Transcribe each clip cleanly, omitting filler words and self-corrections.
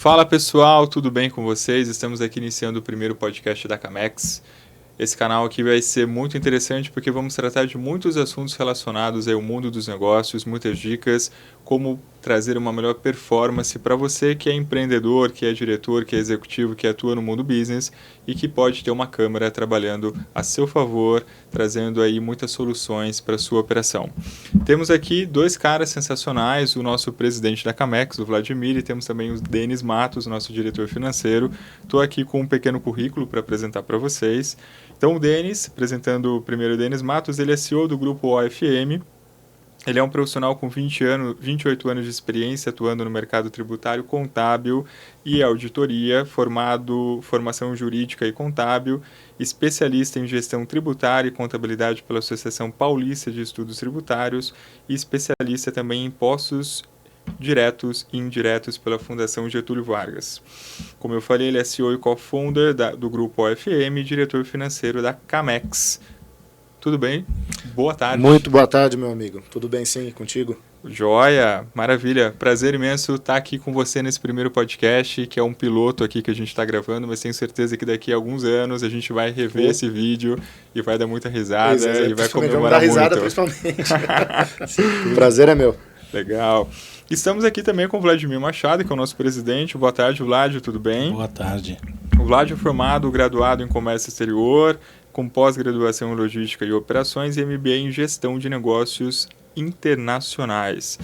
Fala pessoal, tudo bem com vocês? Estamos aqui iniciando o primeiro podcast da Camex. Esse canal aqui vai ser muito interessante porque vamos tratar de muitos assuntos relacionados ao mundo dos negócios, muitas dicas, como trazer uma melhor performance para você que é empreendedor, que é diretor, que é executivo, que atua no mundo business e que pode ter uma câmera trabalhando a seu favor, trazendo aí muitas soluções para a sua operação. Temos aqui dois caras sensacionais, o nosso presidente da Camex, o Vladimir, e temos também o Denis Matos, nosso diretor financeiro. Estou aqui com um pequeno currículo para apresentar para vocês. Então o Denis, apresentando primeiro o Denis Matos, ele é CEO do grupo OFM. Ele é um profissional com 28 anos de experiência atuando no mercado tributário, contábil e auditoria, formação jurídica e contábil, especialista em gestão tributária e contabilidade pela Associação Paulista de Estudos Tributários e especialista também em impostos diretos e indiretos pela Fundação Getúlio Vargas. Como eu falei, ele é CEO e co-founder do grupo OFM e diretor financeiro da Camex. Tudo bem? Boa tarde. Muito boa tarde, meu amigo. Tudo bem, sim, contigo? Joia, maravilha. Prazer imenso estar aqui com você nesse primeiro podcast, que é um piloto aqui que a gente está gravando, mas tenho certeza que daqui a alguns anos a gente vai rever esse vídeo e vai dar muita risada e vai comemorar muito. Vamos dar risada, principalmente. O prazer é meu. Legal. Estamos aqui também com o Vladimir Machado, que é o nosso presidente. Boa tarde, Vlad, tudo bem? Boa tarde. O Vlad é formado, graduado em Comércio Exterior, com pós-graduação em Logística e Operações e MBA em Gestão de Negócios Internacionais.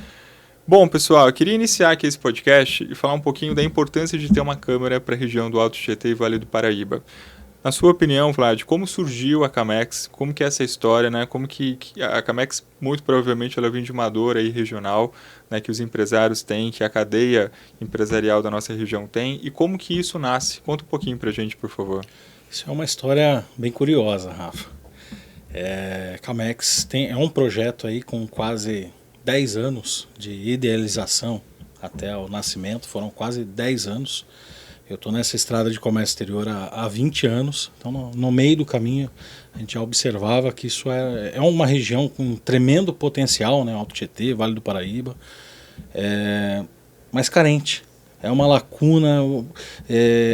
Bom, pessoal, eu queria iniciar aqui esse podcast e falar um pouquinho da importância de ter uma câmera para a região do Alto Tietê e Vale do Paraíba. Na sua opinião, Vlad, como surgiu a Camex? Como que é essa história, né? Como que a Camex, muito provavelmente, ela vem de uma dor aí regional, né, que os empresários têm, que a cadeia empresarial da nossa região tem, e como que isso nasce? Conta um pouquinho para a gente, por favor. Isso é uma história bem curiosa, Rafa. Camex é um projeto aí com quase 10 anos de idealização até o nascimento, foram quase 10 anos. Eu estou nessa estrada de comércio exterior há 20 anos, então no meio do caminho a gente já observava que isso é uma região com um tremendo potencial, né, Alto Tietê, Vale do Paraíba, mas carente. É uma lacuna,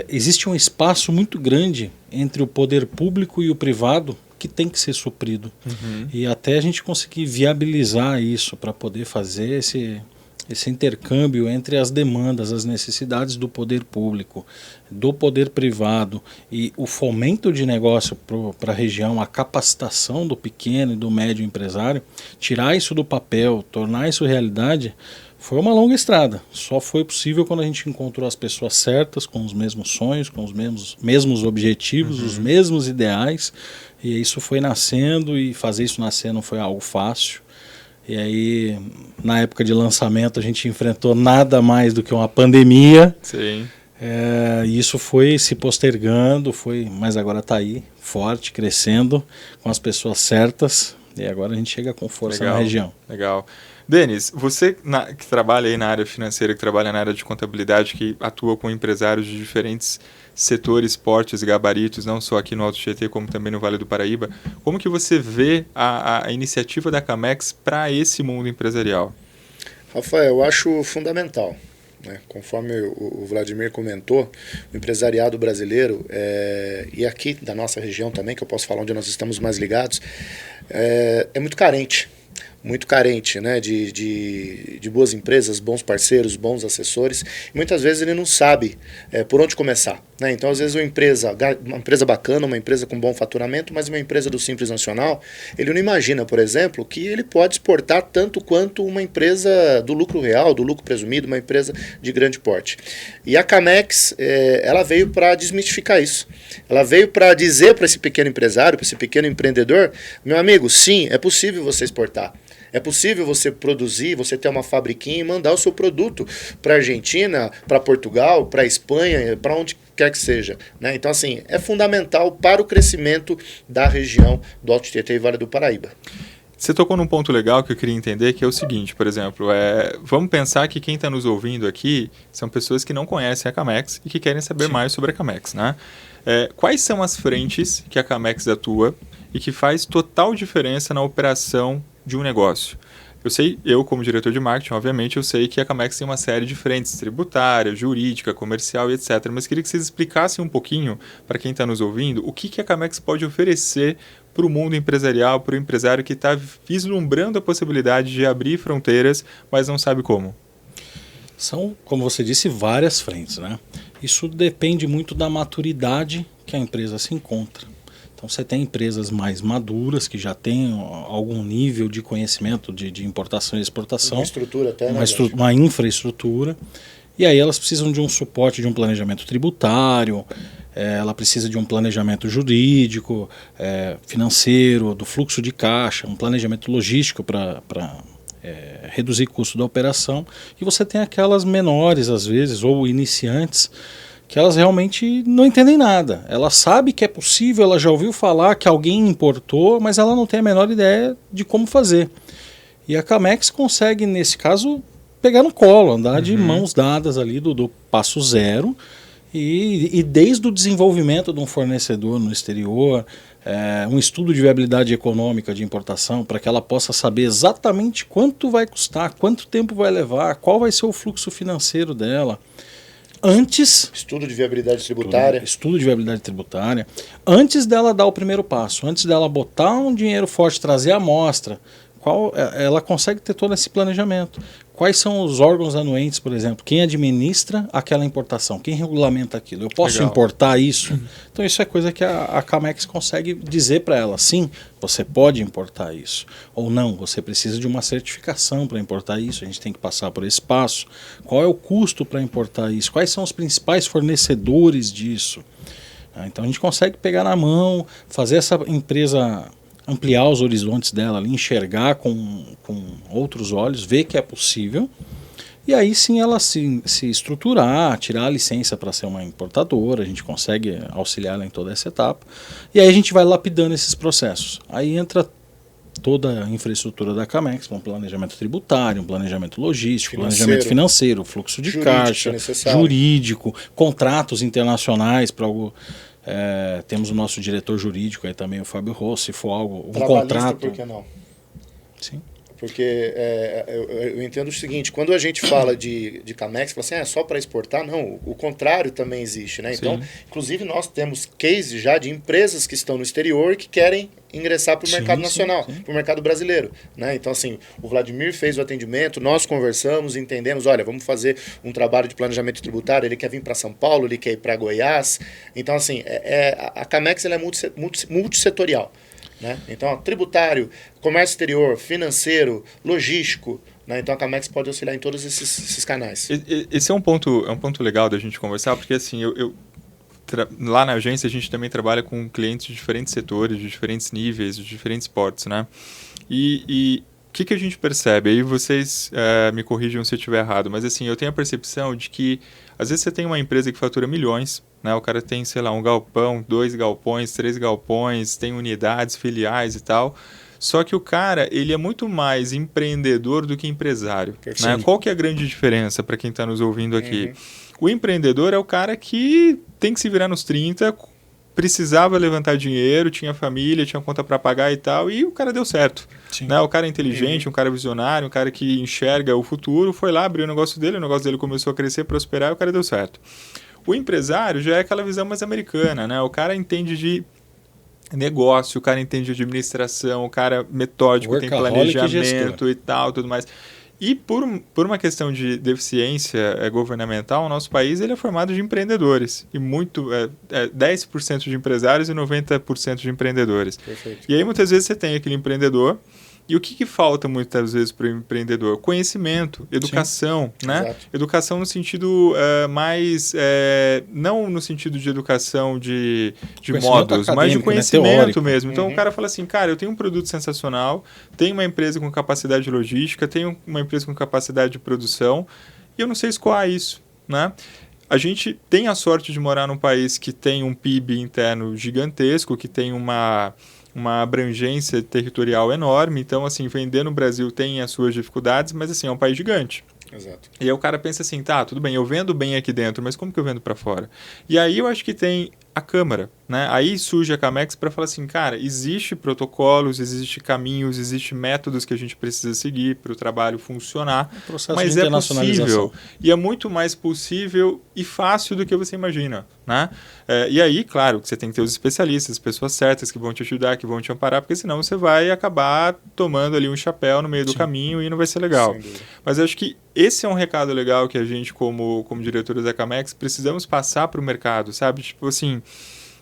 existe um espaço muito grande entre o poder público e o privado que tem que ser suprido. Uhum. E até a gente conseguir viabilizar isso para poder fazer esse intercâmbio entre as demandas, as necessidades do poder público, do poder privado e o fomento de negócio para a região, a capacitação do pequeno e do médio empresário, tirar isso do papel, tornar isso realidade, foi uma longa estrada. Só foi possível quando a gente encontrou as pessoas certas, com os mesmos sonhos, com os mesmos objetivos, os mesmos ideais, e isso foi nascendo, e fazer isso nascer não foi algo fácil. E aí, na época de lançamento, a gente enfrentou nada mais do que uma pandemia. Sim. E isso foi se postergando, mas agora está aí, forte, crescendo, com as pessoas certas, e agora a gente chega com força na região. Legal. Denis, você que trabalha aí na área financeira, que trabalha na área de contabilidade, que atua com empresários de diferentes setores, portes e gabaritos, não só aqui no Alto Tietê, como também no Vale do Paraíba, como que você vê a iniciativa da Camex para esse mundo empresarial? Rafael, eu acho fundamental. Conforme o Vladimir comentou, o empresariado brasileiro, e aqui da nossa região também, que eu posso falar onde nós estamos mais ligados, é muito carente. Muito carente, né, de boas empresas, bons parceiros, bons assessores. E muitas vezes ele não sabe por onde começar, né? Então, às vezes, uma empresa bacana, uma empresa com bom faturamento, mas uma empresa do Simples Nacional, ele não imagina, por exemplo, que ele pode exportar tanto quanto uma empresa do lucro real, do lucro presumido, uma empresa de grande porte. E a Camex, ela veio para desmistificar isso. Ela veio para dizer para esse pequeno empresário, para esse pequeno empreendedor, meu amigo, sim, é possível você exportar. É possível você produzir, você ter uma fabriquinha e mandar o seu produto para a Argentina, para Portugal, para a Espanha, para onde quer que seja, né? Então, assim, é fundamental para o crescimento da região do Alto Tietê e Vale do Paraíba. Você tocou num ponto legal que eu queria entender, que é o seguinte, por exemplo, vamos pensar que quem está nos ouvindo aqui são pessoas que não conhecem a Camex e que querem saber mais sobre a Camex, né? Quais são as frentes que a Camex atua e que faz total diferença na operação de um negócio? eu como diretor de marketing, obviamente, eu sei que a Camex tem uma série de frentes, tributária, jurídica, comercial e etc. Mas queria que vocês explicassem um pouquinho, para quem está nos ouvindo, o que a Camex pode oferecer para o mundo empresarial, para o empresário que está vislumbrando a possibilidade de abrir fronteiras, mas não sabe como. São, como você disse, várias frentes, né? Isso depende muito da maturidade que a empresa se encontra. Então você tem empresas mais maduras, que já têm algum nível de conhecimento de importação e exportação. Uma estrutura até, né? Uma infraestrutura. E aí elas precisam de um suporte de um planejamento tributário, ela precisa de um planejamento jurídico, financeiro, do fluxo de caixa, um planejamento logístico para reduzir o custo da operação. E você tem aquelas menores, às vezes, ou iniciantes, que elas realmente não entendem nada. Ela sabe que é possível, ela já ouviu falar que alguém importou, mas ela não tem a menor ideia de como fazer. E a Camex consegue, nesse caso, pegar no colo, andar de mãos dadas ali do passo zero, e desde o desenvolvimento de um fornecedor no exterior, um estudo de viabilidade econômica de importação, para que ela possa saber exatamente quanto vai custar, quanto tempo vai levar, qual vai ser o fluxo financeiro dela. Antes... Estudo de viabilidade tributária. Estudo de viabilidade tributária. Antes dela dar o primeiro passo, antes dela botar um dinheiro forte, trazer a amostra, ela consegue ter todo esse planejamento. Quais são os órgãos anuentes, por exemplo? Quem administra aquela importação? Quem regulamenta aquilo? Eu posso importar isso? Então isso é coisa que a Camex consegue dizer para ela. Sim, você pode importar isso. Ou não, você precisa de uma certificação para importar isso. A gente tem que passar por esse passo. Qual é o custo para importar isso? Quais são os principais fornecedores disso? Então a gente consegue pegar na mão, fazer essa empresa ampliar os horizontes dela ali, enxergar com outros olhos, ver que é possível, e aí sim ela se estruturar, tirar a licença para ser uma importadora, a gente consegue auxiliar ela em toda essa etapa, e aí a gente vai lapidando esses processos. Aí entra toda a infraestrutura da Camex, com planejamento tributário, um planejamento logístico, planejamento financeiro, fluxo de caixa, jurídico, contratos internacionais para algo. Temos o nosso diretor jurídico aí também, o Fábio Rossi, se for algo, um contrato. Por que não? Sim. Porque eu entendo o seguinte, quando a gente fala de Camex, fala assim, é só para exportar? Não, o contrário também existe, né? Então, inclusive nós temos cases já de empresas que estão no exterior que querem ingressar para o mercado nacional, para o mercado brasileiro, né? Então, assim, o Vladimir fez o atendimento, nós conversamos, entendemos, olha, vamos fazer um trabalho de planejamento tributário, ele quer vir para São Paulo, ele quer ir para Goiás. Então, assim, a Camex ela é multissetorial. Né? Então, tributário, comércio exterior, financeiro, logístico, né? Então a Camex pode auxiliar em todos esses canais. Esse é um ponto legal da gente conversar, porque assim, lá na agência a gente também trabalha com clientes de diferentes setores, de diferentes níveis, de diferentes portes, né? E o que a gente percebe? Aí vocês me corrijam se eu estiver errado, mas assim, eu tenho a percepção de que às vezes você tem uma empresa que fatura milhões, né? O cara tem, sei lá, um galpão, 2 galpões, 3 galpões, tem unidades, filiais e tal. Só que o cara, ele é muito mais empreendedor do que empresário. Né? Qual que é a grande diferença para quem está nos ouvindo aqui? O empreendedor é o cara que tem que se virar nos 30, precisava levantar dinheiro, tinha família, tinha conta para pagar e tal, e o cara deu certo. Né? O cara é inteligente, um cara visionário, um cara que enxerga o futuro, foi lá, abriu o negócio dele começou a crescer, prosperar e o cara deu certo. O empresário já é aquela visão mais americana, né? O cara entende de negócio, o cara entende de administração, o cara metódico, tem planejamento e tal, tudo mais. E por uma questão de deficiência governamental, o nosso país ele é formado de empreendedores. E 10% de empresários e 90% de empreendedores. Perfeito. E aí muitas vezes você tem aquele empreendedor. E o que falta muitas vezes para o empreendedor? Conhecimento, educação, né? Exato. Educação no sentido mais... não no sentido de educação de modos, mas de conhecimento, né? Mesmo. Então o cara fala assim, cara, eu tenho um produto sensacional, tenho uma empresa com capacidade logística, tenho uma empresa com capacidade de produção e eu não sei escoar isso, né? A gente tem a sorte de morar num país que tem um PIB interno gigantesco, que tem uma abrangência territorial enorme. Então, assim, vender no Brasil tem as suas dificuldades, mas, assim, é um país gigante. Exato. E aí o cara pensa assim, tá, tudo bem, eu vendo bem aqui dentro, mas como que eu vendo para fora? E aí eu acho que tem a Câmara, né? Aí surge a Camex para falar assim, cara, existe protocolos, existe caminhos, existe métodos que a gente precisa seguir para o trabalho funcionar, mas é possível. E é muito mais possível e fácil do que você imagina, né? E aí, claro, que você tem que ter os especialistas, as pessoas certas que vão te ajudar, que vão te amparar, porque senão você vai acabar tomando ali um chapéu no meio do caminho e não vai ser legal. Mas eu acho que esse é um recado legal que a gente, como diretores da Camex, precisamos passar para o mercado, sabe? Tipo assim,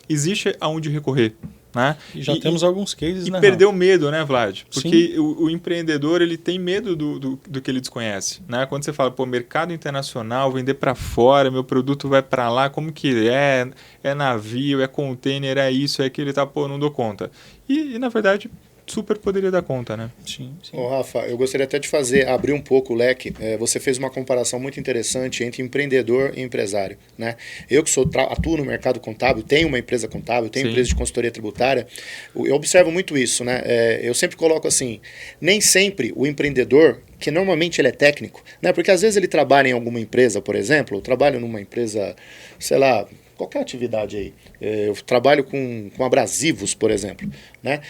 existe aonde recorrer, né? E já temos alguns cases, né? E perdeu o medo, né, Vlad? Porque o empreendedor, ele tem medo do que ele desconhece, né? Quando você fala, pô, mercado internacional, vender para fora, meu produto vai para lá, como que é? É navio, é container, é isso, é aquilo, tá, pô, não dou conta. E na verdade, super poderia dar conta, né? Sim. Ô, Rafa, eu gostaria até de abrir um pouco o leque. Você fez uma comparação muito interessante entre empreendedor e empresário, né? Eu que atuo no mercado contábil, tenho uma empresa contábil, tenho empresa de consultoria tributária, eu observo muito isso, né? Eu sempre coloco assim, nem sempre o empreendedor, que normalmente ele é técnico, né? Porque às vezes ele trabalha em alguma empresa, por exemplo, eu trabalho numa empresa, sei lá, qualquer atividade aí. Eu trabalho com abrasivos, por exemplo, né?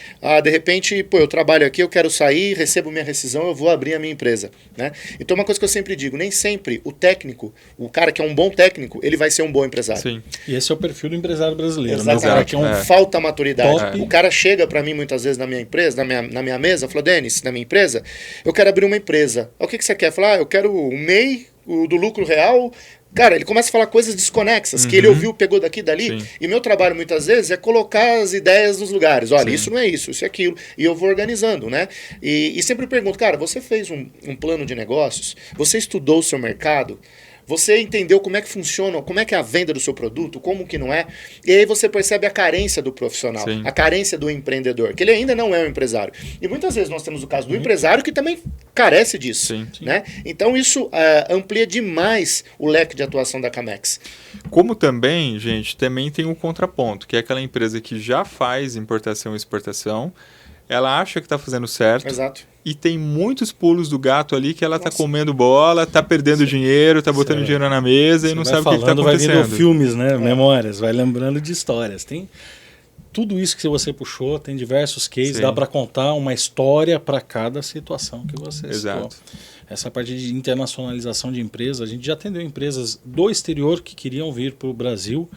De repente, pô, eu trabalho aqui, eu quero sair, recebo minha rescisão, eu vou abrir a minha empresa, né? Então, uma coisa que eu sempre digo, nem sempre o técnico, o cara que é um bom técnico, ele vai ser um bom empresário. Sim. E esse é o perfil do empresário brasileiro. Exato. Né? O cara que falta maturidade. Top. O cara chega para mim muitas vezes na minha empresa, na minha mesa, fala, Denis, na minha empresa, eu quero abrir uma empresa. O que você quer? Falar, eu quero o MEI, do lucro real. Cara, ele começa a falar coisas desconexas, que ele ouviu, pegou daqui e dali. Sim. E meu trabalho, muitas vezes, é colocar as ideias nos lugares. Olha, isso não é isso, isso é aquilo. E eu vou organizando, né? E sempre pergunto, cara, você fez um plano de negócios? Você estudou o seu mercado? Você entendeu como é que funciona, como é que é a venda do seu produto, como que não é. E aí você percebe a carência do profissional, a carência do empreendedor, que ele ainda não é um empresário. E muitas vezes nós temos o caso do empresário que também carece disso. Né? Então isso amplia demais o leque de atuação da Camex. Como também, gente, também tem um contraponto, que é aquela empresa que já faz importação e exportação, ela acha que está fazendo certo. Exato. E tem muitos pulos do gato ali que ela tá comendo bola, tá perdendo dinheiro, tá botando dinheiro na mesa e não sabe o que tá acontecendo. Vai vendo filmes, né? Memórias, vai lembrando de histórias. Tem tudo isso que você puxou, tem diversos cases, dá para contar uma história para cada situação que você citou. Essa parte de internacionalização de empresas, a gente já atendeu empresas do exterior que queriam vir para o Brasil.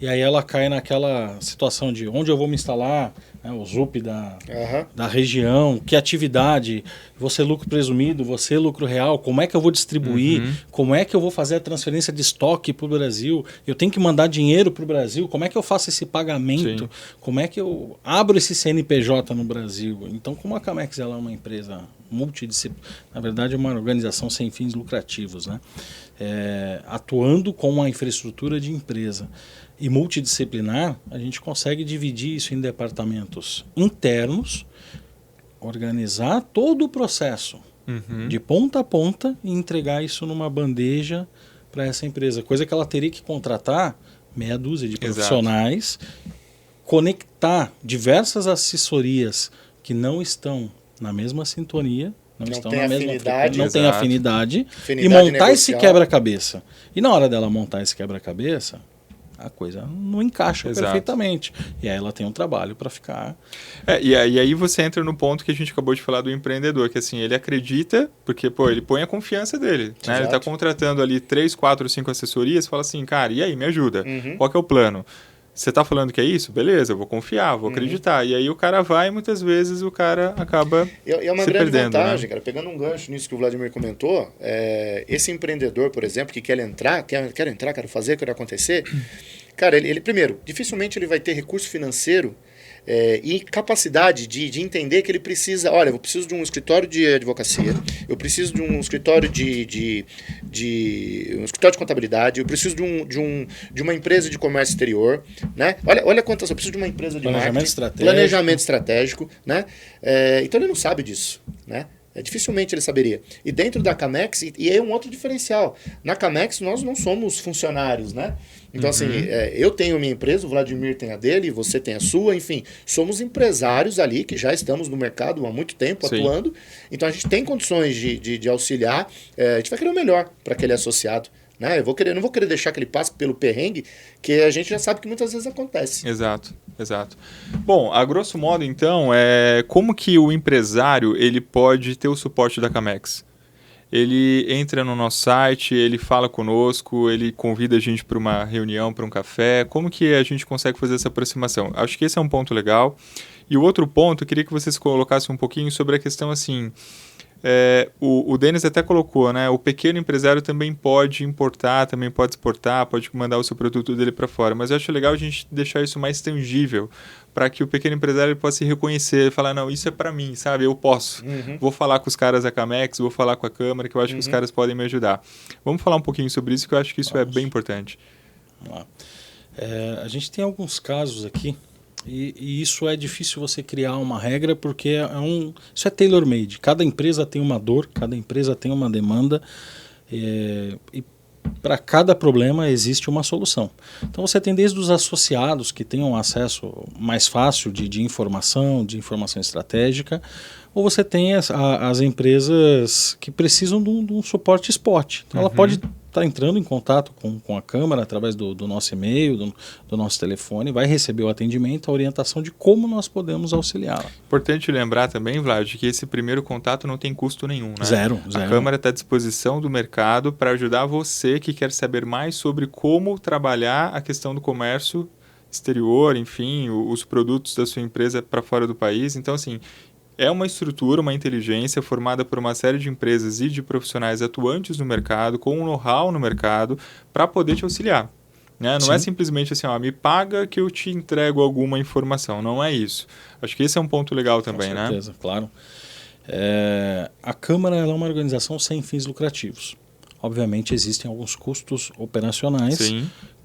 E aí ela cai naquela situação de onde eu vou me instalar, né, o ZUP da região, que atividade, você lucro presumido, você lucro real, como é que eu vou distribuir, como é que eu vou fazer a transferência de estoque para o Brasil, eu tenho que mandar dinheiro para o Brasil, como é que eu faço esse pagamento, como é que eu abro esse CNPJ no Brasil. Então, como a Camex ela é uma empresa multidisciplinar, na verdade é uma organização sem fins lucrativos, né? Atuando com uma infraestrutura de empresa e multidisciplinar, a gente consegue dividir isso em departamentos internos, organizar todo o processo de ponta a ponta e entregar isso numa bandeja para essa empresa. Coisa que ela teria que contratar meia dúzia de profissionais, conectar diversas assessorias que não estão na mesma sintonia, não estão na mesma frequência, não tem afinidade e montar esse quebra-cabeça. E na hora dela montar esse quebra-cabeça, a coisa não encaixa perfeitamente. E aí ela tem um trabalho para ficar... E aí você entra no ponto que a gente acabou de falar do empreendedor, que assim, ele acredita, porque pô, ele põe a confiança dele. Né? Ele está contratando ali 3, 4, 5 assessorias, fala assim, cara, e aí, me ajuda? Qual que é o plano? Você está falando que é isso? Beleza, eu vou confiar, vou acreditar. E aí o cara vai e muitas vezes o cara acaba é uma se grande perdendo, vantagem, né? cara. Pegando um gancho nisso que o Vladimir comentou, esse empreendedor, por exemplo, que quer entrar, quer fazer, quer acontecer, cara, ele primeiro, dificilmente ele vai ter recurso financeiro e capacidade de entender que ele precisa, olha, eu preciso de um escritório de advocacia, eu preciso de um escritório de contabilidade, eu preciso de uma empresa de comércio exterior, né? Olha quantas, eu preciso de uma empresa de planejamento estratégico, né? Então ele não sabe disso, né? Dificilmente ele saberia. E dentro da Camex, e é um outro diferencial. Na Camex nós não somos funcionários, né? Então, assim, eu tenho minha empresa, o Vladimir tem a dele, você tem a sua, enfim, somos empresários ali que já estamos no mercado há muito tempo atuando, então a gente tem condições de auxiliar, a gente vai querer o melhor para aquele associado. Né? Não vou querer deixar que ele passe pelo perrengue, que a gente já sabe que muitas vezes acontece. Exato. Bom, a grosso modo, então, como que o empresário ele pode ter o suporte da Camex? Ele entra no nosso site, ele fala conosco, ele convida a gente para uma reunião, para um café. Como que a gente consegue fazer essa aproximação? Acho que esse é um ponto legal. E o outro ponto, eu queria que vocês colocassem um pouquinho sobre a questão assim... o Denis até colocou, né? O pequeno empresário também pode importar, também pode exportar, pode mandar o seu produto dele para fora. Mas eu acho legal a gente deixar isso mais tangível, para que o pequeno empresário possa se reconhecer e falar, não, isso é para mim, sabe? Eu posso. Vou falar com os caras da Camex, vou falar com a Câmara, que eu acho que os caras podem me ajudar. Vamos falar um pouquinho sobre isso, que eu acho que isso é bem importante. Vamos lá. A gente tem alguns casos aqui, e isso é difícil você criar uma regra, porque isso é tailor-made. Cada empresa tem uma dor, cada empresa tem uma demanda, e para cada problema existe uma solução. Então você tem desde os associados que têm um acesso mais fácil de informação estratégica, ou você tem as empresas que precisam de um suporte spot. Então ela pode estar entrando em contato com a Câmara através do nosso e-mail, do nosso telefone, vai receber o atendimento, a orientação de como nós podemos auxiliá-la. Importante lembrar também, Vlad, que esse primeiro contato não tem custo nenhum, né? Zero. A Câmara está à disposição do mercado para ajudar você que quer saber mais sobre como trabalhar a questão do comércio exterior, enfim, os produtos da sua empresa para fora do país. Então, assim, é uma estrutura, uma inteligência formada por uma série de empresas e de profissionais atuantes no mercado, com um know-how no mercado, para poder te auxiliar. Né? Não é simplesmente assim, me paga que eu te entrego alguma informação. Não é isso. Acho que esse é um ponto legal também, né? Com certeza, claro. A Câmara é uma organização sem fins lucrativos. Obviamente existem alguns custos operacionais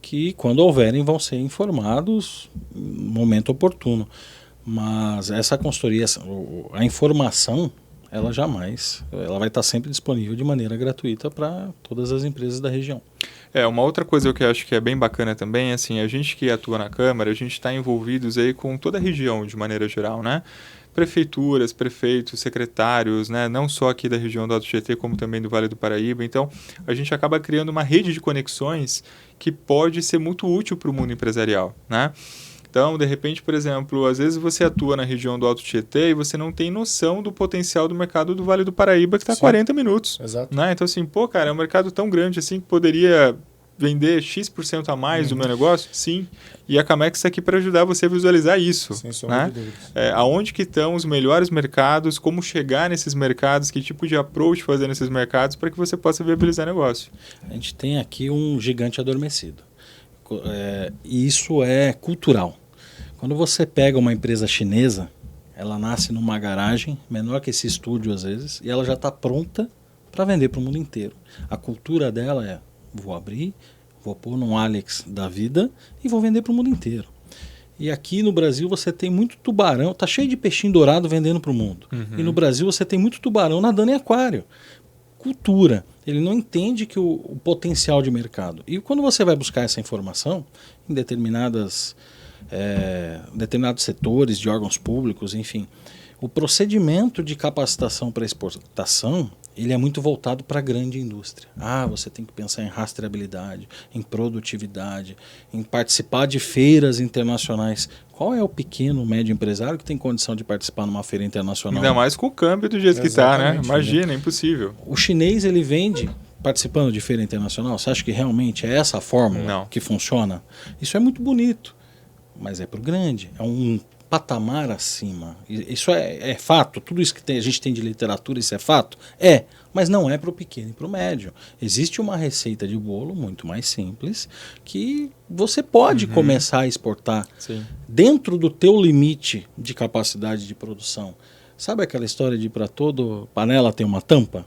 que, quando houverem, vão ser informados no momento oportuno. Mas essa consultoria, a informação, ela vai estar sempre disponível de maneira gratuita para todas as empresas da região. Uma outra coisa que eu acho que é bem bacana também, assim, a gente que atua na Câmara, a gente está envolvidos aí com toda a região de maneira geral, né? Prefeituras, prefeitos, secretários, né? Não só aqui da região do Alto Tietê, como também do Vale do Paraíba. Então, a gente acaba criando uma rede de conexões que pode ser muito útil para o mundo empresarial, né? Então, de repente, por exemplo, às vezes você atua na região do Alto Tietê e você não tem noção do potencial do mercado do Vale do Paraíba, que está a 40 minutos. Exato. Né? Então, assim, é um mercado tão grande assim que poderia vender X% a mais do meu negócio? Sim. E a Camex está aqui para ajudar você a visualizar isso. Sem sombra de dúvidas. Aonde que estão os melhores mercados, como chegar nesses mercados, que tipo de approach fazer nesses mercados para que você possa viabilizar negócio. A gente tem aqui um gigante adormecido. E isso é cultural. Quando você pega uma empresa chinesa, ela nasce numa garagem, menor que esse estúdio às vezes, e ela já está pronta para vender para o mundo inteiro. A cultura dela é, vou abrir, vou pôr num Alex da vida e vou vender para o mundo inteiro. E aqui no Brasil você tem muito tubarão, está cheio de peixinho dourado vendendo para o mundo. E no Brasil você tem muito tubarão nadando em aquário. Cultura. Ele não entende que o potencial de mercado. E quando você vai buscar essa informação em determinados setores de órgãos públicos, enfim, o procedimento de capacitação para exportação, ele é muito voltado para a grande indústria. Você tem que pensar em rastreabilidade, em produtividade, em participar de feiras internacionais. Qual é o pequeno, médio empresário que tem condição de participar numa feira internacional? Ainda mais com o câmbio do jeito que está, né? Imagina, é impossível. O chinês, ele vende participando de feira internacional. Você acha que realmente é essa a fórmula que funciona? Isso é muito bonito, mas é para o grande. É um patamar acima. Isso é fato. Tudo isso que a gente tem de literatura, isso é fato? Mas não é para o pequeno e para o médio. Existe uma receita de bolo muito mais simples que você pode começar a exportar dentro do teu limite de capacidade de produção. Sabe aquela história de para toda panela tem uma tampa?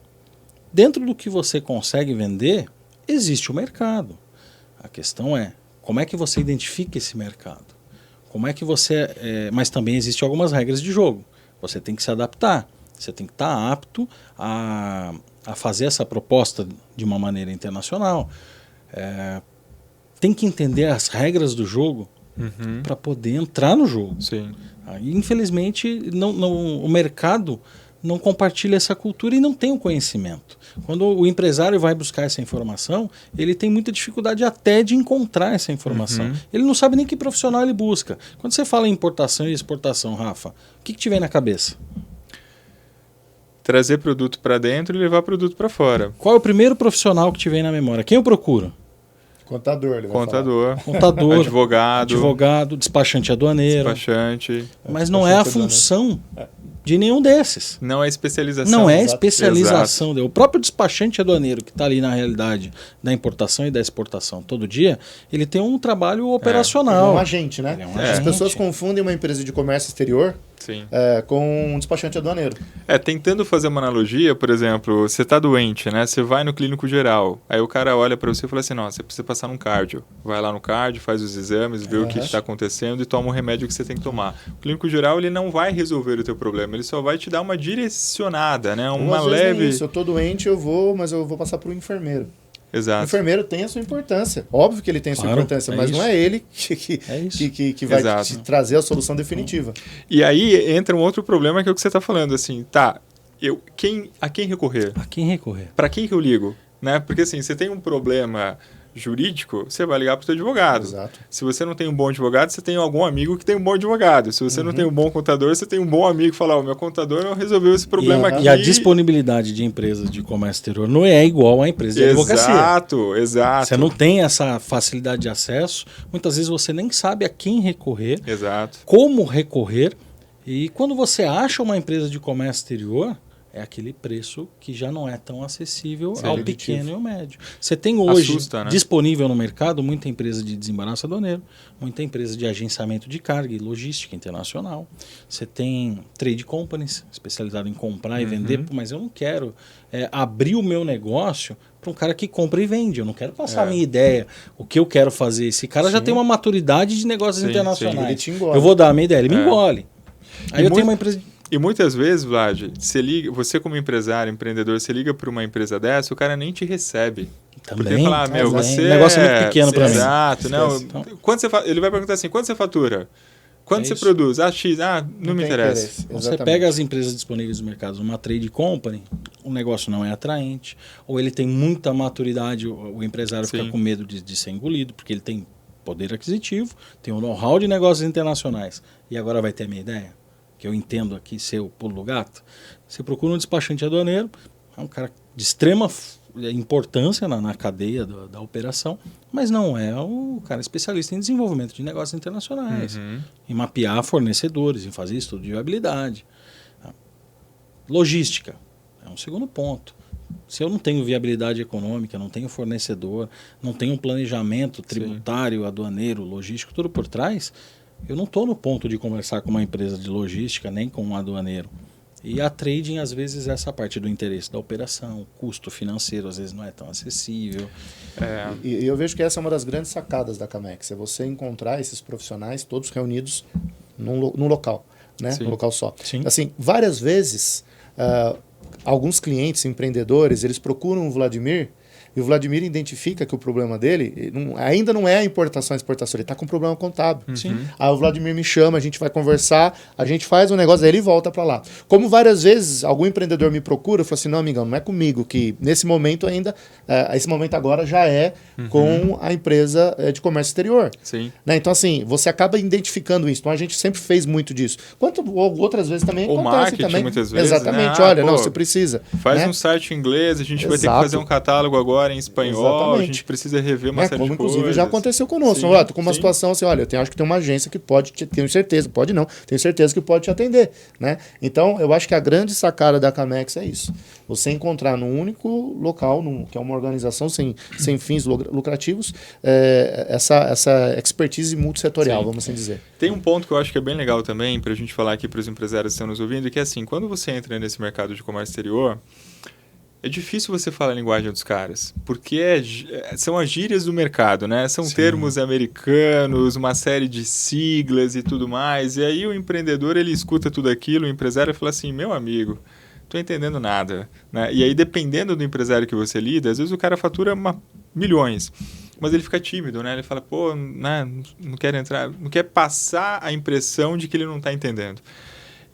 Dentro do que você consegue vender, existe o mercado. A questão é, como é que você identifica esse mercado? Como é que você... mas também existem algumas regras de jogo. Você tem que se adaptar. Você tem que estar apto a fazer essa proposta de uma maneira internacional. Tem que entender as regras do jogo para poder entrar no jogo. Sim. Aí, infelizmente, o mercado não compartilha essa cultura e não tem o conhecimento. Quando o empresário vai buscar essa informação, ele tem muita dificuldade até de encontrar essa informação. Ele não sabe nem que profissional ele busca. Quando você fala em importação e exportação, Rafa, o que te vem na cabeça? Trazer produto para dentro e levar produto para fora. Qual é o primeiro profissional que te vem na memória? Quem eu procuro? Contador, ele vai Contador, advogado, despachante aduaneiro. Despachante. Mas não é a função de nenhum desses. Não é especialização. Não é especialização. O próprio despachante aduaneiro que está ali na realidade da importação e da exportação todo dia, ele tem um trabalho operacional. Ele é um agente, né? Ele é um As agente. pessoas confundem uma empresa de comércio exterior Sim. Com um despachante aduaneiro. Tentando fazer uma analogia, por exemplo, você está doente, né? Você vai no clínico geral, aí o cara olha para você e fala assim, não, você precisa passar num cardio. Vai lá no cardio, faz os exames, vê o que está acontecendo e toma o remédio que você tem que tomar. O clínico geral, ele não vai resolver o teu problema, ele só vai te dar uma direcionada, né? Uma às vezes leve... nem isso. Eu tô doente, mas eu vou passar para o enfermeiro. Exato. O enfermeiro tem a sua importância. Óbvio que ele tem a sua importância, mas não é ele que vai te trazer a solução definitiva. E aí entra um outro problema que é o que você está falando, assim, a quem recorrer? A quem recorrer? Para quem que eu ligo? Né? Porque assim, você tem um problema jurídico, você vai ligar para o seu advogado. Exato. Se você não tem um bom advogado, você tem algum amigo que tem um bom advogado. Se você não tem um bom contador, você tem um bom amigo que fala, o meu contador não resolveu esse problema aqui. E a disponibilidade de empresas de comércio exterior não é igual à empresa de advocacia. Exato. Você não tem essa facilidade de acesso. Muitas vezes você nem sabe a quem recorrer, como recorrer. E quando você acha uma empresa de comércio exterior, é aquele preço que já não é tão acessível ao pequeno e ao médio. Você tem hoje disponível no mercado muita empresa de desembaraço aduaneiro, muita empresa de agenciamento de carga e logística internacional. Você tem trade companies, especializado em comprar e vender, mas eu não quero abrir o meu negócio para um cara que compra e vende. Eu não quero passar a minha ideia, o que eu quero fazer. Esse cara já tem uma maturidade de negócios internacionais. Ele te engole. Eu vou dar a minha ideia, ele me engole. Aí eu tenho uma empresa... E muitas vezes, Vlad, você como empresário, empreendedor, você liga para uma empresa dessa, o cara nem te recebe. Também. Porque ele fala, você o negócio é muito pequeno para mim. Exato. Não, então, ele vai perguntar assim, quanto você fatura? Quanto você produz? X. Não me interessa. Então, você pega as empresas disponíveis no mercado, uma trade company, o negócio não é atraente, ou ele tem muita maturidade, o empresário fica com medo de ser engolido, porque ele tem poder aquisitivo, tem um know-how de negócios internacionais, e agora vai ter a minha ideia? Que eu entendo aqui ser o pulo do gato. Você procura um despachante aduaneiro, é um cara de extrema importância na cadeia da operação, mas não é o cara especialista em desenvolvimento de negócios internacionais, em mapear fornecedores, em fazer estudo de viabilidade. Logística é um segundo ponto. Se eu não tenho viabilidade econômica, não tenho fornecedor, não tenho um planejamento tributário, aduaneiro, logístico, tudo por trás, eu não estou no ponto de conversar com uma empresa de logística, nem com um aduaneiro. E a trading, às vezes, é essa parte do interesse da operação, custo financeiro, às vezes não é tão acessível. E eu vejo que essa é uma das grandes sacadas da Camex, é você encontrar esses profissionais todos reunidos num local, né? Num local só. Sim. Assim, várias vezes, alguns clientes, empreendedores, eles procuram o Vladimir, e o Vladimir identifica que o problema dele ainda não é a importação e exportação, ele está com um problema contábil. Aí o Vladimir me chama, a gente vai conversar, a gente faz um negócio, aí ele volta para lá. Como várias vezes algum empreendedor me procura, eu falo assim, não, amigão, não é comigo, que nesse momento ainda, esse momento agora já é com a empresa de comércio exterior. Né? Então assim, você acaba identificando isso. Então a gente sempre fez muito disso. Outras vezes também o acontece marketing, também. muitas vezes, exatamente, né? Olha, não, você precisa. Faz um site em inglês, a gente vai ter que fazer um catálogo agora em espanhol, a gente precisa rever uma série de coisas. Inclusive já aconteceu conosco. Tô com uma situação assim, olha, acho que tem uma agência que pode, tenho certeza que pode te atender. Né? Então, eu acho que a grande sacada da Camex é isso. Você encontrar num único local, que é uma organização sem fins lucrativos, essa expertise multissetorial, vamos assim dizer. Tem um ponto que eu acho que é bem legal também, para a gente falar aqui para os empresários que estão nos ouvindo, que é assim, quando você entra nesse mercado de comércio exterior, é difícil você falar a linguagem dos caras, porque são as gírias do mercado, né? São termos americanos, uma série de siglas e tudo mais. E aí o empreendedor, ele escuta tudo aquilo, o empresário fala assim, meu amigo, tô entendendo nada, né? E aí, dependendo do empresário que você lida, às vezes o cara fatura milhões, mas ele fica tímido, né? Ele fala, pô, né, não quer entrar, não quer passar a impressão de que ele não está entendendo.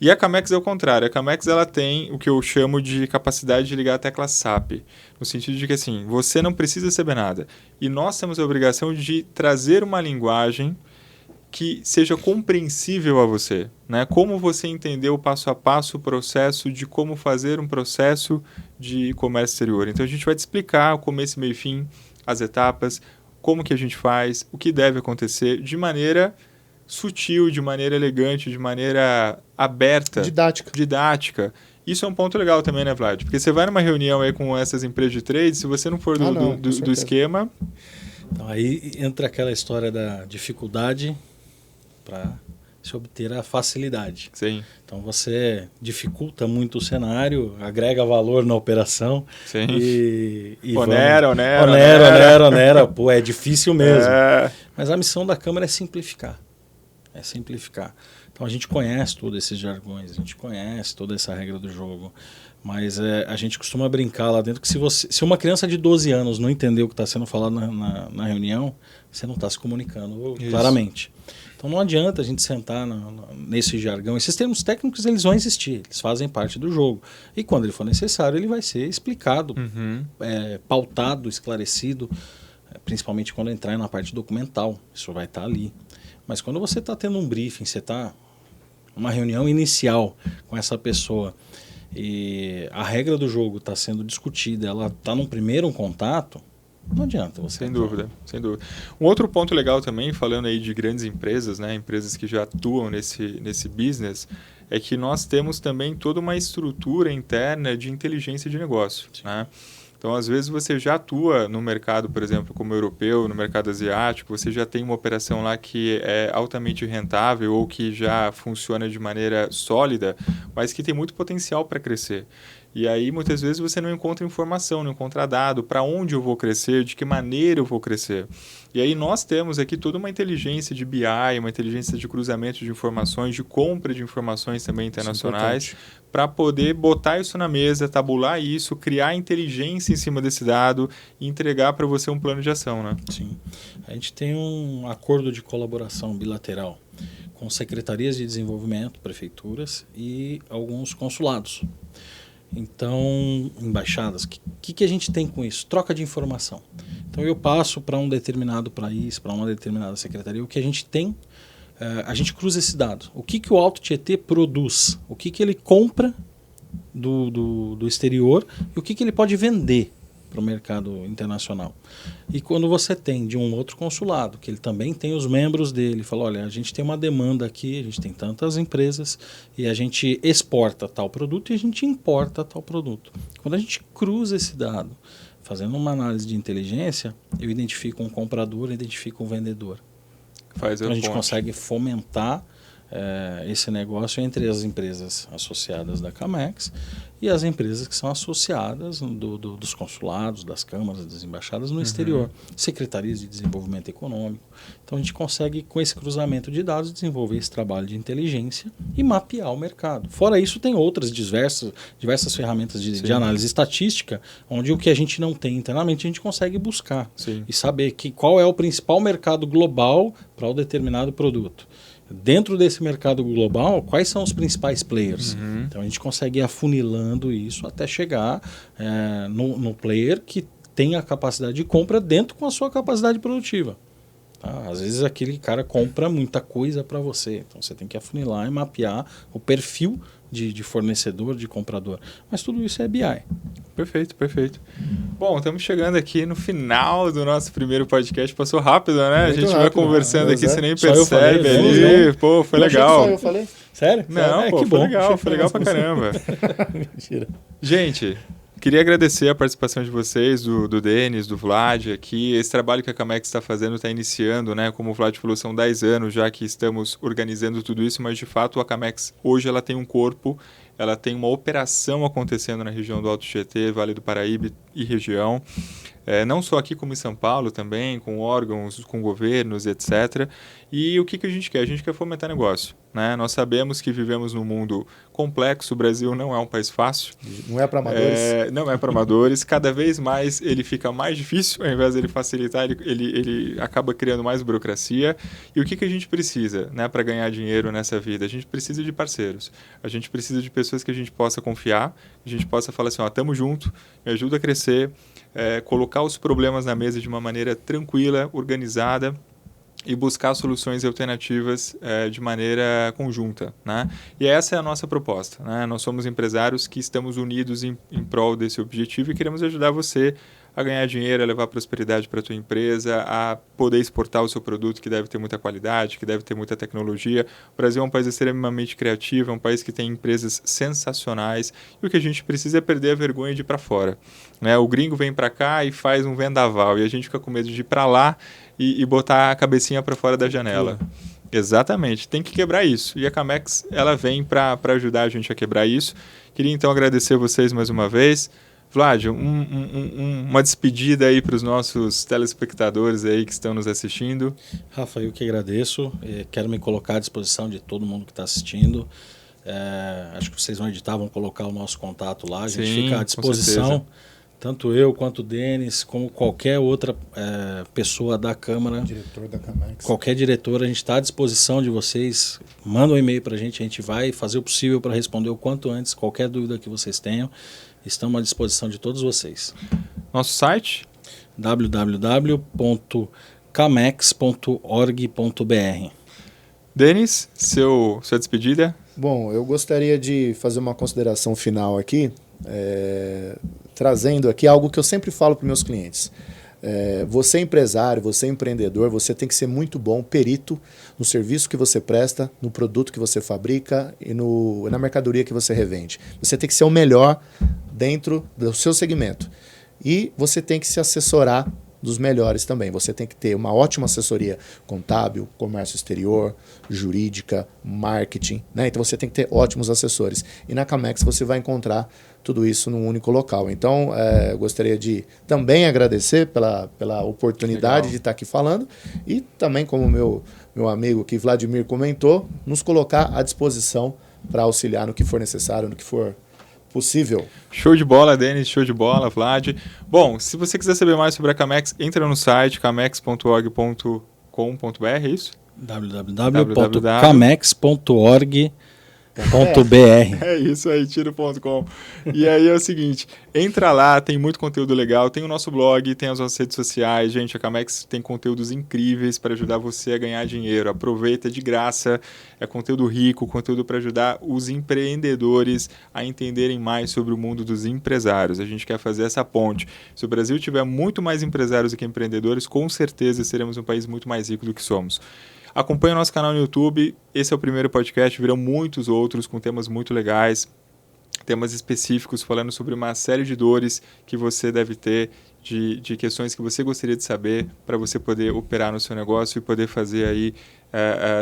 E a Camex é o contrário. A Camex ela tem o que eu chamo de capacidade de ligar a tecla SAP, no sentido de que assim, você não precisa saber nada. E nós temos a obrigação de trazer uma linguagem que seja compreensível a você, né? Como você entender o passo a passo, o processo de como fazer um processo de comércio exterior. Então a gente vai te explicar o começo, meio e fim, as etapas, como que a gente faz, o que deve acontecer de maneira sutil, de maneira elegante, de maneira aberta. Didática. Isso é um ponto legal também, né, Vlad? Porque você vai numa reunião aí com essas empresas de trade, se você não for do esquema... Então, aí entra aquela história da dificuldade para se obter a facilidade. Sim. Então, você dificulta muito o cenário, agrega valor na operação. Sim. E onera. Pô, é difícil mesmo. Mas a missão da Câmara é simplificar. Então a gente conhece todos esses jargões, a gente conhece toda essa regra do jogo, mas a gente costuma brincar lá dentro que se uma criança de 12 anos não entender o que está sendo falado na reunião, você não está se comunicando claramente. Então não adianta a gente sentar nesse jargão. Esses termos técnicos eles vão existir, eles fazem parte do jogo. E quando ele for necessário, ele vai ser explicado, pautado, esclarecido, principalmente quando entrar na parte documental. Isso vai estar ali. Mas quando você está tendo um briefing, você está numa reunião inicial com essa pessoa e a regra do jogo está sendo discutida, ela está num primeiro contato, não adianta você. Sem dúvida. Um outro ponto legal também, falando aí de grandes empresas, né, empresas que já atuam nesse business, é que nós temos também toda uma estrutura interna de inteligência de negócio, né? Então, às vezes, você já atua no mercado, por exemplo, como europeu, no mercado asiático, você já tem uma operação lá que é altamente rentável ou que já funciona de maneira sólida, mas que tem muito potencial para crescer. E aí, muitas vezes, você não encontra informação, não encontra dado, para onde eu vou crescer, de que maneira eu vou crescer. E aí, nós temos aqui toda uma inteligência de BI, uma inteligência de cruzamento de informações, de compra de informações também internacionais, para poder botar isso na mesa, tabular isso, criar inteligência em cima desse dado e entregar para você um plano de ação, né? Sim. A gente tem um acordo de colaboração bilateral com secretarias de desenvolvimento, prefeituras e alguns consulados. Então, embaixadas, o que a gente tem com isso? Troca de informação. Então, eu passo para um determinado país, para uma determinada secretaria, o que a gente tem, a gente cruza esse dado. O que o Alto Tietê produz? O que ele compra do exterior e o que ele pode vender para o mercado internacional. E quando você tem de um outro consulado, que ele também tem os membros dele, fala, olha, a gente tem uma demanda aqui, a gente tem tantas empresas e a gente exporta tal produto e a gente importa tal produto. Quando a gente cruza esse dado, fazendo uma análise de inteligência, eu identifico um comprador, identifico um vendedor. Então a gente consegue fomentar esse negócio entre as empresas associadas da Camex e as empresas que são associadas dos consulados, das câmaras, das embaixadas no exterior, secretarias de desenvolvimento econômico. Então a gente consegue, com esse cruzamento de dados, desenvolver esse trabalho de inteligência e mapear o mercado. Fora isso, tem outras diversas ferramentas de análise estatística, onde o que a gente não tem internamente, a gente consegue buscar e saber qual é o principal mercado global para o determinado produto. Dentro desse mercado global, quais são os principais players? Então a gente consegue ir afunilando isso até chegar no player que tem a capacidade de compra dentro com a sua capacidade produtiva. Tá? Às vezes aquele cara compra muita coisa para você, então você tem que afunilar e mapear o perfil de fornecedor, de comprador. Mas tudo isso é BI. Perfeito. Bom, estamos chegando aqui no final do nosso primeiro podcast. Passou rápido, né? Muito a gente vai conversando aqui, você nem Só eu percebe falei, ali. Pô, foi legal. Só eu falei? Sério? Não, que foi bom. foi legal pra caramba. Mentira. Gente, queria agradecer a participação de vocês, do Denis, do Vlad aqui. Esse trabalho que a Camex está fazendo, está iniciando, né? Como o Vlad falou, são 10 anos já que estamos organizando tudo isso, mas de fato a Camex hoje ela tem um corpo, ela tem uma operação acontecendo na região do Alto Tietê, Vale do Paraíba, e região. Não só aqui como em São Paulo também, com órgãos, com governos, etc. E o que a gente quer? A gente quer fomentar negócio, né? Nós sabemos que vivemos num mundo complexo, o Brasil não é um país fácil. Não é para amadores? Não é para amadores. Cada vez mais ele fica mais difícil, ao invés de ele facilitar, ele acaba criando mais burocracia. E o que a gente precisa, né, para ganhar dinheiro nessa vida? A gente precisa de parceiros. A gente precisa de pessoas que a gente possa confiar, a gente possa falar assim, tamo junto, me ajuda a crescer, colocar os problemas na mesa de uma maneira tranquila, organizada, e buscar soluções alternativas de maneira conjunta, né? E essa é a nossa proposta, né? Nós somos empresários que estamos unidos em prol desse objetivo e queremos ajudar você a ganhar dinheiro, a levar prosperidade para a tua empresa, a poder exportar o seu produto que deve ter muita qualidade, que deve ter muita tecnologia. O Brasil é um país extremamente criativo, é um país que tem empresas sensacionais e o que a gente precisa é perder a vergonha de ir para fora, né? O gringo vem para cá e faz um vendaval e a gente fica com medo de ir para lá e botar a cabecinha para fora da janela. Exatamente, tem que quebrar isso. E a Camex, ela vem para ajudar a gente a quebrar isso. Queria então agradecer vocês mais uma vez. Vlad, uma despedida aí para os nossos telespectadores aí que estão nos assistindo. Rafa, eu que agradeço. Quero me colocar à disposição de todo mundo que está assistindo. Acho que vocês vão editar, vão colocar o nosso contato lá. A gente fica à disposição. Tanto eu quanto o Denis, como qualquer outra pessoa da Câmara. Diretor da Camex. Qualquer diretor, a gente está à disposição de vocês. Manda um e-mail para a gente vai fazer o possível para responder o quanto antes, qualquer dúvida que vocês tenham. Estamos à disposição de todos vocês. Nosso site? www.camex.org.br. Denis, sua despedida? Bom, eu gostaria de fazer uma consideração final aqui, trazendo aqui algo que eu sempre falo para os meus clientes. Você é empresário, você é empreendedor, você tem que ser muito bom, perito no serviço que você presta, no produto que você fabrica e na mercadoria que você revende. Você tem que ser o melhor dentro do seu segmento. E você tem que se assessorar dos melhores também. Você tem que ter uma ótima assessoria contábil, comércio exterior, jurídica, marketing, né? Então você tem que ter ótimos assessores. E na Camex você vai encontrar tudo isso num único local. Então, eu gostaria de também agradecer pela oportunidade de estar aqui falando e também, como meu amigo aqui, Vladimir, comentou, nos colocar à disposição para auxiliar no que for necessário, no que for possível. Show de bola, Denis, show de bola, Vlad. Bom, se você quiser saber mais sobre a Camex, entra no site camex.org.com.br, é isso? www.camex.org.br. É isso aí, tiro.com. E aí é o seguinte, entra lá, tem muito conteúdo legal, tem o nosso blog, tem as nossas redes sociais. Gente, a Camex tem conteúdos incríveis para ajudar você a ganhar dinheiro. Aproveita de graça, é conteúdo rico, conteúdo para ajudar os empreendedores a entenderem mais sobre o mundo dos empresários. A gente quer fazer essa ponte. Se o Brasil tiver muito mais empresários do que empreendedores, com certeza seremos um país muito mais rico do que somos. Acompanhe o nosso canal no YouTube, esse é o primeiro podcast, virão muitos outros com temas muito legais, temas específicos falando sobre uma série de dores que você deve ter, de questões que você gostaria de saber para você poder operar no seu negócio e poder fazer aí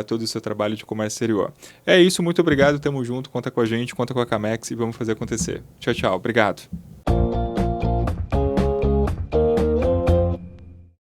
todo o seu trabalho de comércio exterior. É isso, muito obrigado, tamo junto, conta com a gente, conta com a Camex e vamos fazer acontecer. Tchau, tchau, obrigado.